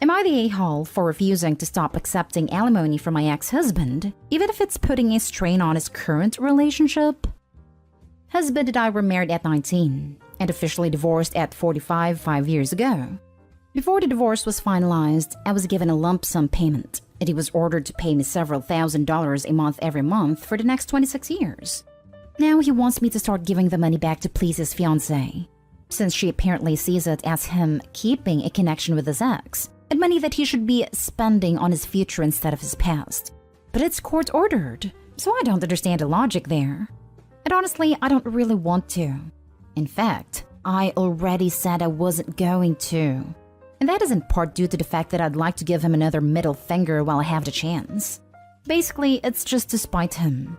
Am I the a-hole for refusing to stop accepting alimony from my ex-husband, even if it's putting a strain on his current relationship? Husband and I were married at 19 and officially divorced at 45 5 years ago. Before the divorce was finalized, I was given a lump sum payment, and he was ordered to pay me several $1,000s a month every month for the next 26 years. Now he wants me to start giving the money back to please his fiancée, since she apparently sees it as him keeping a connection with his ex, and money that he should be spending on his future instead of his past. But it's court-ordered, so I don't understand the logic there. And honestly, I don't really want to. In fact, I already said I wasn't going to. And that is in part due to the fact that I'd like to give him another middle finger while I have the chance. Basically, it's just to spite him.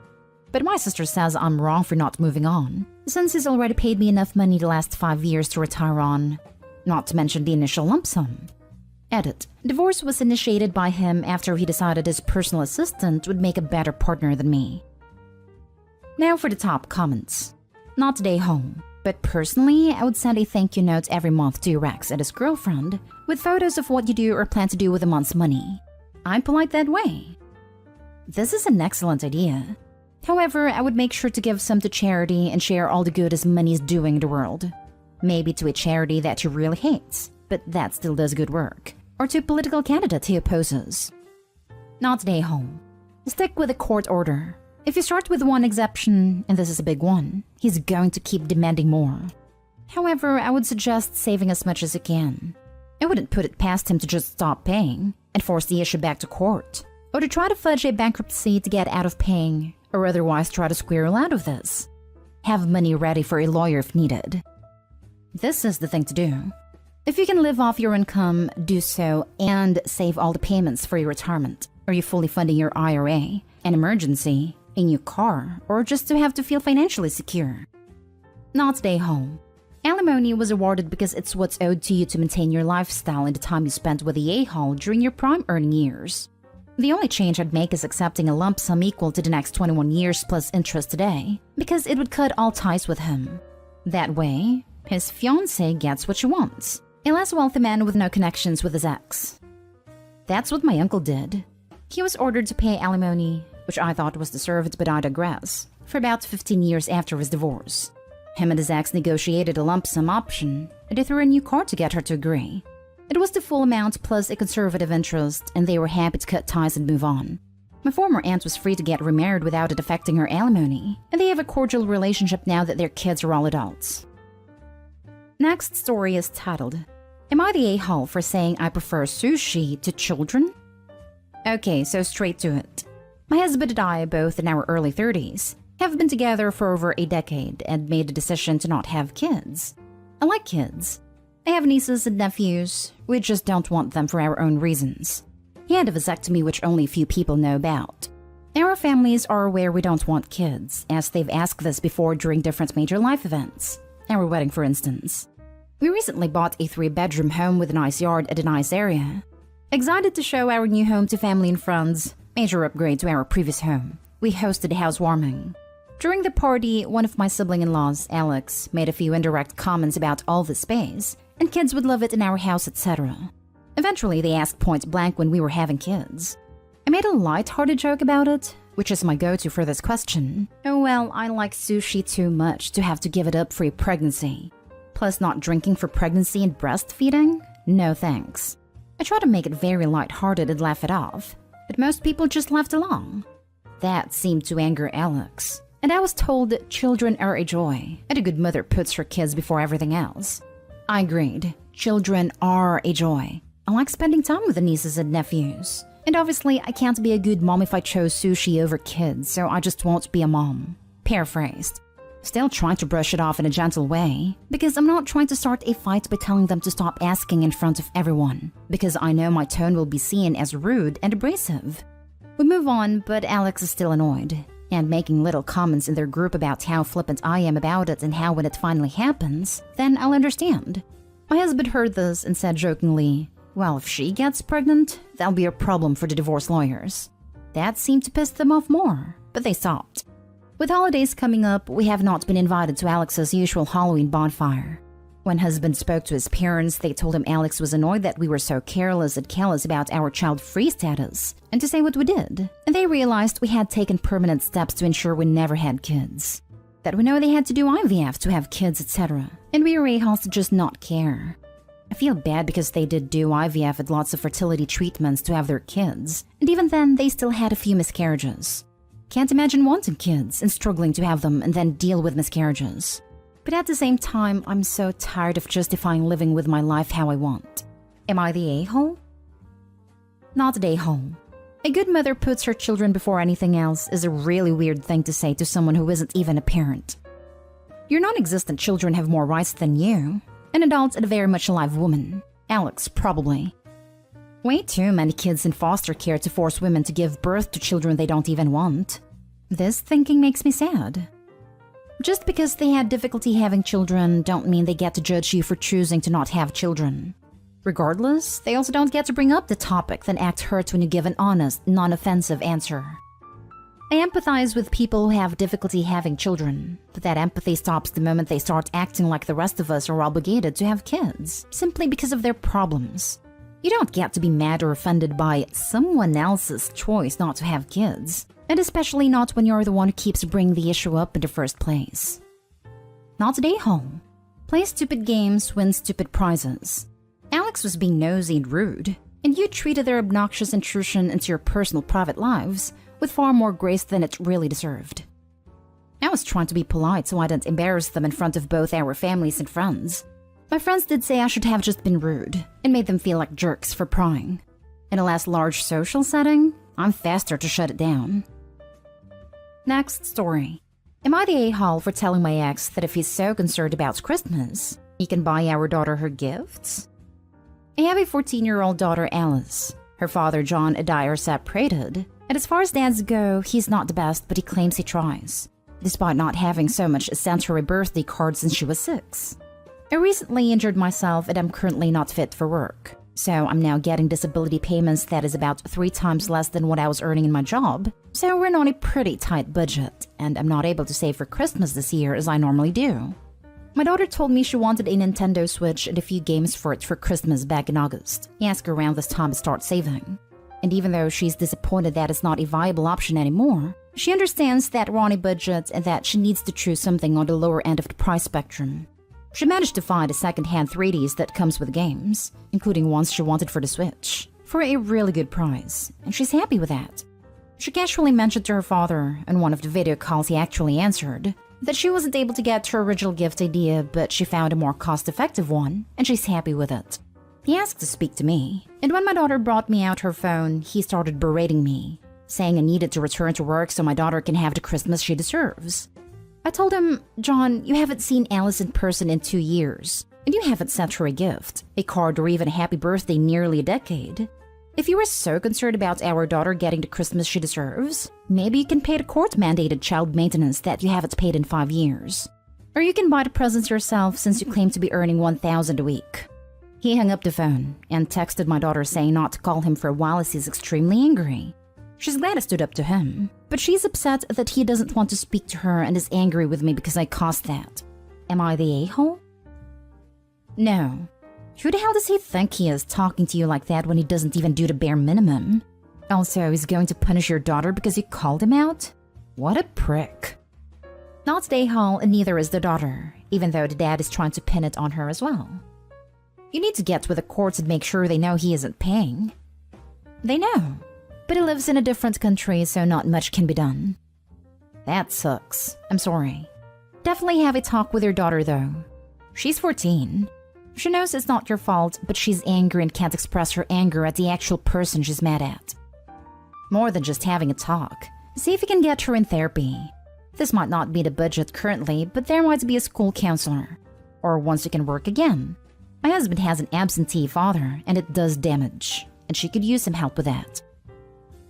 But my sister says I'm wrong for not moving on, since he's already paid me enough money the last 5 years to retire on, not to mention the initial lump sum. Edit. Divorce was initiated by him after he decided his personal assistant would make a better partner than me. Now for the top comments. Not today home, but personally, I would send a thank you note every month to your ex and his girlfriend with photos of what you do or plan to do with a month's money. I'm polite that way. This is an excellent idea. However, I would make sure to give some to charity and share all the good his money is doing in the world. Maybe to a charity that he really hates, but that still does good work. Or to a political candidate he opposes. Not today home. Stick with a court order. If you start with one exception, and this is a big one, he's going to keep demanding more. However, I would suggest saving as much as you can. I wouldn't put it past him to just stop paying and force the issue back to court, or to try to fudge a bankruptcy to get out of paying, or otherwise try to squirrel out of this. Have money ready for a lawyer if needed. This is the thing to do. If you can live off your income, do so and save all the payments for your retirement. Are you fully funding your IRA, an emergency, a new car, or just to have to feel financially secure? Not stay home. Alimony was awarded because it's what's owed to you to maintain your lifestyle in the time you spent with the a-hole during your prime earning years. The only change I'd make is accepting a lump sum equal to the next 21 years plus interest today, because it would cut all ties with him. That way, his fiancée gets what she wants. A less wealthy man with no connections with his ex. That's what my uncle did. He was ordered to pay alimony, which I thought was deserved, but I digress, for about 15 years after his divorce. Him and his ex negotiated a lump sum option, and they threw a new card to get her to agree. It was the full amount plus a conservative interest, and they were happy to cut ties and move on. My former aunt was free to get remarried without it affecting her alimony, and they have a cordial relationship now that their kids are all adults. Next story is titled, Am I the a-hole for saying I prefer sushi to children? Okay, so straight to it. My husband and I, both in our early 30s, have been together for over a decade and made the decision to not have kids. I like kids. I have nieces and nephews. We just don't want them for our own reasons. He had a vasectomy which only a few people know about. Our families are aware we don't want kids, as they've asked this before during different major life events. Our wedding, for instance. We recently bought a 3-bedroom home with a nice yard and a nice area. Excited to show our new home to family and friends, major upgrade to our previous home. We hosted a housewarming. During the party, one of my sibling-in-laws, Alex, made a few indirect comments about all the space, and kids would love it in our house, etc. Eventually, they asked point blank when we were having kids. I made a light-hearted joke about it, which is my go-to for this question. Oh well, I like sushi too much to have to give it up for a pregnancy. Plus not drinking for pregnancy and breastfeeding? No thanks. I try to make it very light-hearted and laugh it off, but most people just laughed along. That seemed to anger Alex, and I was told that children are a joy, and a good mother puts her kids before everything else. I agreed. Children are a joy. I like spending time with the nieces and nephews. And obviously, I can't be a good mom if I chose sushi over kids, so I just won't be a mom. Paraphrased. Still trying to brush it off in a gentle way, because I'm not trying to start a fight by telling them to stop asking in front of everyone, because I know my tone will be seen as rude and abrasive. We move on, but Alex is still annoyed, and making little comments in their group about how flippant I am about it and how when it finally happens, then I'll understand. My husband heard this and said jokingly, well, if she gets pregnant, that'll be a problem for the divorce lawyers. That seemed to piss them off more, but they stopped. With holidays coming up, we have not been invited to Alex's usual Halloween bonfire. When husband spoke to his parents, they told him Alex was annoyed that we were so careless and callous about our child-free status, and to say what we did. And they realized we had taken permanent steps to ensure we never had kids. That we know they had to do IVF to have kids, etc. And we were a-holes to just not care. I feel bad because they did do IVF and lots of fertility treatments to have their kids, and even then they still had a few miscarriages. Can't imagine wanting kids and struggling to have them and then deal with miscarriages. But at the same time, I'm so tired of justifying living with my life how I want. Am I the a-hole? Not the a-hole. A good mother puts her children before anything else is a really weird thing to say to someone who isn't even a parent. Your non-existent children have more rights than you. An adult and a very much alive woman. Alex, probably. Way too many kids in foster care to force women to give birth to children they don't even want. This thinking makes me sad. Just because they had difficulty having children don't mean they get to judge you for choosing to not have children. Regardless, they also don't get to bring up the topic then act hurt when you give an honest, non-offensive answer. I empathize with people who have difficulty having children, but that empathy stops the moment they start acting like the rest of us are obligated to have kids, simply because of their problems. You don't get to be mad or offended by someone else's choice not to have kids, and especially not when you're the one who keeps bringing the issue up in the first place. Not today, home. Play stupid games, win stupid prizes. Alex was being nosy and rude, and you treated their obnoxious intrusion into your personal private lives with far more grace than it really deserved. I was trying to be polite so I didn't embarrass them in front of both our families and friends. My friends did say I should have just been rude and made them feel like jerks for prying. In a less large social setting, I'm faster to shut it down. Next story. Am I the a-hole for telling my ex that if he's so concerned about Christmas, he can buy our daughter her gifts? I have a 14-year-old daughter, Alice. Her father, John, and I are separated, and as far as dads go, he's not the best, but he claims he tries, despite not having so much as sent her a birthday card since she was 6. I recently injured myself and I'm currently not fit for work, so I'm now getting disability payments that is about 3 times less than what I was earning in my job, so we're on a pretty tight budget, and I'm not able to save for Christmas this year as I normally do. My daughter told me she wanted a Nintendo Switch and a few games for it for Christmas back in August. I asked her around this time to start saving. And even though she's disappointed that it's not a viable option anymore, she understands that we're on a budget and that she needs to choose something on the lower end of the price spectrum. She managed to find a second-hand 3Ds that comes with games, including ones she wanted for the Switch, for a really good price, and she's happy with that. She casually mentioned to her father, in one of the video calls he actually answered, that she wasn't able to get her original gift idea, but she found a more cost-effective one, and she's happy with it. He asked to speak to me, and when my daughter brought me out her phone, he started berating me, saying I needed to return to work so my daughter can have the Christmas she deserves. I told him, John, you haven't seen Alice in person in 2 years, and you haven't sent her a gift, a card, or even a happy birthday in nearly a decade. If you were so concerned about our daughter getting the Christmas she deserves, maybe you can pay the court-mandated child maintenance that you haven't paid in 5 years. Or you can buy the presents yourself since you claim to be earning $1,000 a week. He hung up the phone and texted my daughter saying not to call him for a while as he's extremely angry. She's glad I stood up to him, but she's upset that he doesn't want to speak to her and is angry with me because I caused that. Am I the a-hole? No. Who the hell does he think he is talking to you like that when he doesn't even do the bare minimum? Also, he's going to punish your daughter because you called him out? What a prick. Not the a-hole and neither is the daughter, even though the dad is trying to pin it on her as well. You need to get with the courts and make sure they know he isn't paying. They know, but he lives in a different country, so not much can be done. That sucks. I'm sorry. Definitely have a talk with your daughter, though. She's 14. She knows it's not your fault, but she's angry and can't express her anger at the actual person she's mad at. More than just having a talk, see if you can get her in therapy. This might not be the budget currently, but there might be a school counselor. Or once you can work again. My husband has an absentee father, and it does damage, and she could use some help with that.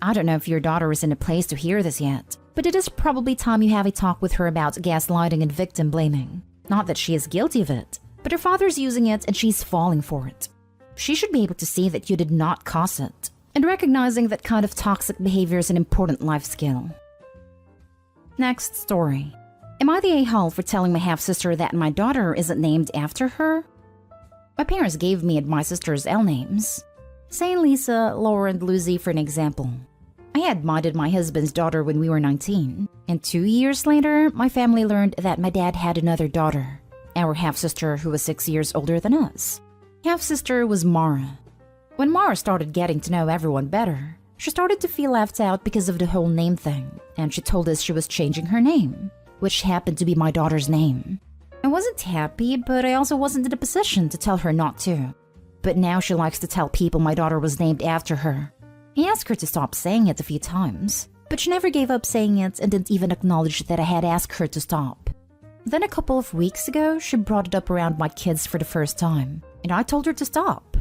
I don't know if your daughter is in a place to hear this yet, but it is probably time you have a talk with her about gaslighting and victim blaming. Not that she is guilty of it, but her father's using it and she's falling for it. She should be able to see that you did not cause it, and recognizing that kind of toxic behavior is an important life skill. Next story. Am I the a-hole for telling my half-sister that my daughter isn't named after her? My parents gave me and my sister's L names. Say Lisa, Laura, and Lucy for an example. I had minded my husband's daughter when we were 19, and 2 years later, my family learned that my dad had another daughter, our half-sister who was 6 years older than us. Half-sister was Mara. When Mara started getting to know everyone better, she started to feel left out because of the whole name thing, and she told us she was changing her name, which happened to be my daughter's name. I wasn't happy, but I also wasn't in a position to tell her not to. But now she likes to tell people my daughter was named after her. I asked her to stop saying it a few times, but she never gave up saying it and didn't even acknowledge that I had asked her to stop. Then a couple of weeks ago, she brought it up around my kids for the first time, and I told her to stop.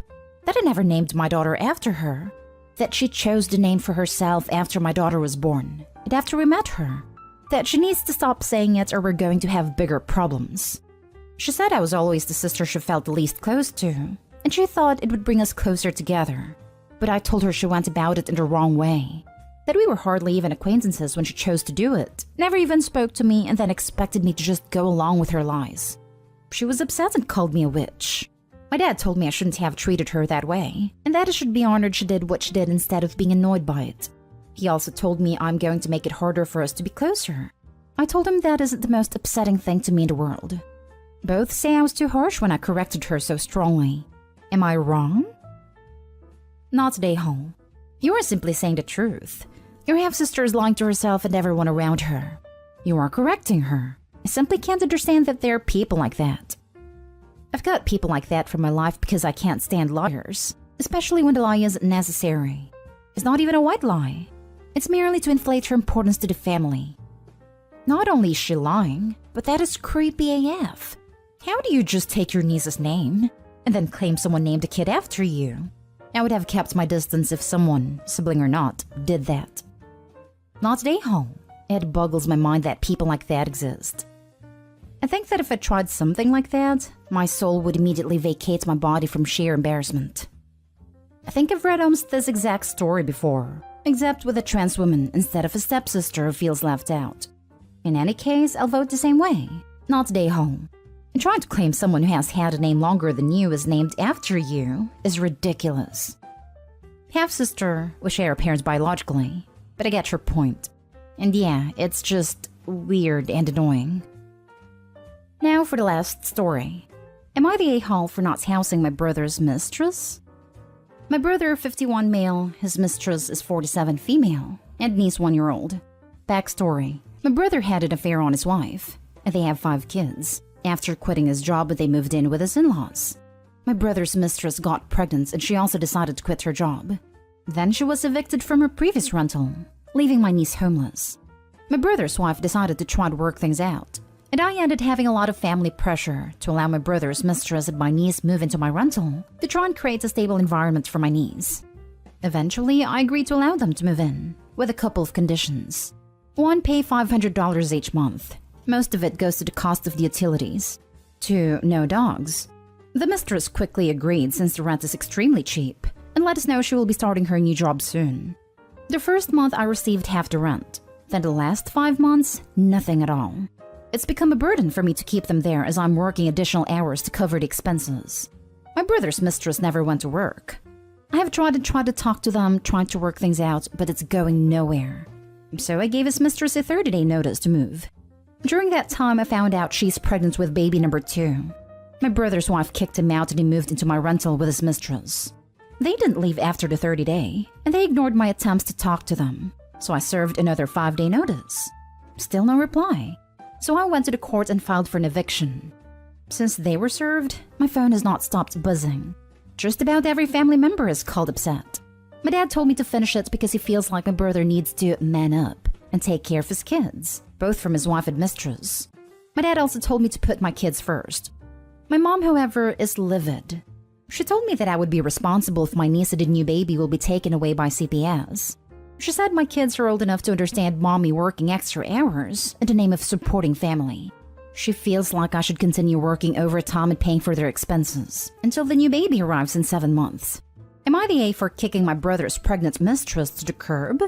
That I never named my daughter after her. That she chose the name for herself after my daughter was born, and after we met her. That she needs to stop saying it or we're going to have bigger problems. She said I was always the sister she felt the least close to, and she thought it would bring us closer together. But I told her she went about it in the wrong way. That we were hardly even acquaintances when she chose to do it, never even spoke to me, and then expected me to just go along with her lies. She was upset and called me a witch. My dad told me I shouldn't have treated her that way, and that it should be honored she did what she did instead of being annoyed by it. He also told me I'm going to make it harder for us to be closer. I told him that isn't the most upsetting thing to me in the world. Both say I was too harsh when I corrected her so strongly. Am I wrong? Not today, home. You are simply saying the truth. Your half-sister is lying to herself and everyone around her. You are correcting her. I simply can't understand that there are people like that. I've got people like that from my life because I can't stand liars, especially when the lie isn't necessary. It's not even a white lie. It's merely to inflate her importance to the family. Not only is she lying, but that is creepy AF. How do you just take your niece's name and then claim someone named a kid after you? I would have kept my distance if someone, sibling or not, did that. Not today, home. It boggles my mind that people like that exist. I think that if I tried something like that, my soul would immediately vacate my body from sheer embarrassment. I think I've read almost this exact story before, except with a trans woman instead of a stepsister who feels left out. In any case, I'll vote the same way. Not today, home. And trying to claim someone who has had a name longer than you is named after you is ridiculous. Half-sister, we share parents biologically, but I get your point. And yeah, it's just weird and annoying. Now for the last story. Am I the a-hole for not housing my brother's mistress? My brother, 51 male, his mistress is 47 female, and niece 1-year-old. Backstory. My brother had an affair on his wife, and they have 5 kids. After quitting his job, they moved in with his in-laws. My brother's mistress got pregnant and she also decided to quit her job. Then she was evicted from her previous rental, leaving my niece homeless. My brother's wife decided to try to work things out, and I ended having a lot of family pressure to allow my brother's mistress and my niece move into my rental to try and create a stable environment for my niece. Eventually, I agreed to allow them to move in, with a couple of conditions. 1, pay $500 each month. Most of it goes to the cost of the utilities. 2, no dogs. The mistress quickly agreed since the rent is extremely cheap, and let us know she will be starting her new job soon. The first month I received half the rent, then the last 5 months, nothing at all. It's become a burden for me to keep them there as I'm working additional hours to cover the expenses. My brother's mistress never went to work. I have tried to talk to them, trying to work things out, but it's going nowhere. So I gave his mistress a 30-day notice to move. During that time, I found out she's pregnant with baby number 2. My brother's wife kicked him out and he moved into my rental with his mistress. They didn't leave after the 30-day, and they ignored my attempts to talk to them. So I served another 5-day notice. Still no reply. So I went to the court and filed for an eviction. Since they were served, my phone has not stopped buzzing. Just about every family member is called upset. My dad told me to finish it because he feels like my brother needs to man up and take care of his kids, both from his wife and mistress. My dad also told me to put my kids first. My mom, however, is livid. She told me that I would be responsible if my niece and a new baby will be taken away by CPS. She said my kids are old enough to understand mommy working extra hours in the name of supporting family. She feels like I should continue working overtime and paying for their expenses until the new baby arrives in 7 months. Am I the A for kicking my brother's pregnant mistress to the curb?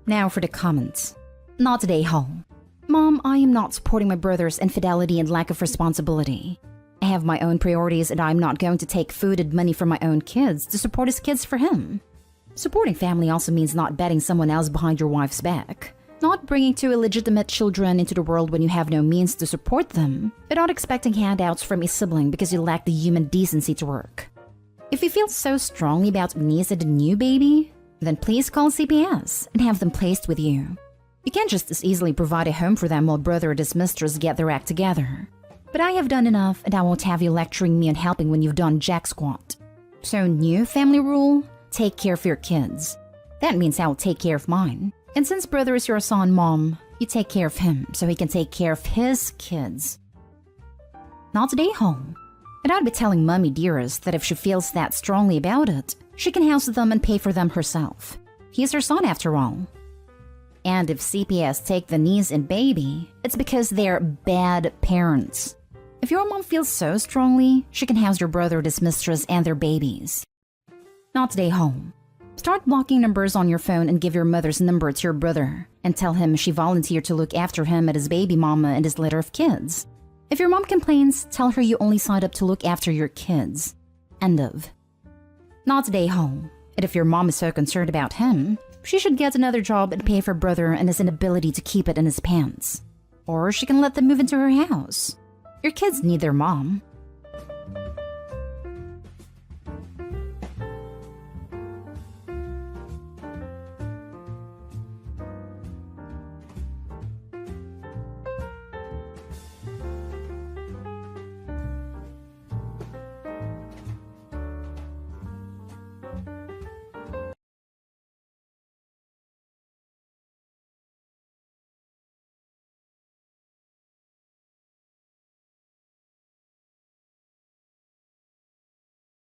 Now for the comments. Not today, home. Mom, I am not supporting my brother's infidelity and lack of responsibility. I have my own priorities and I'm not going to take food and money from my own kids to support his kids for him. Supporting family also means not betting someone else behind your wife's back. Not bringing two illegitimate children into the world when you have no means to support them, but not expecting handouts from a sibling because you lack the human decency to work. If you feel so strongly about niece and a new baby, then please call CPS and have them placed with you. You can't just as easily provide a home for them while brother and his mistress get their act together. But I have done enough and I won't have you lecturing me on helping when you've done jack squat. So new family rule, take care of your kids. That means I'll take care of mine. And since brother is your son, Mom, you take care of him so he can take care of his kids. Not today, home. And I'd be telling Mummy dearest that if she feels that strongly about it, she can house them and pay for them herself. He's her son after all. And if CPS take the niece and baby, it's because they're bad parents. If your mom feels so strongly, she can house your brother, his mistress, and their babies. Not today, home. Start blocking numbers on your phone and give your mother's number to your brother and tell him she volunteered to look after him and his baby mama and his litter of kids. If your mom complains, tell her you only signed up to look after your kids. End of. Not today, home. And if your mom is so concerned about him, she should get another job and pay for brother and his inability to keep it in his pants. Or she can let them move into her house. Your kids need their mom.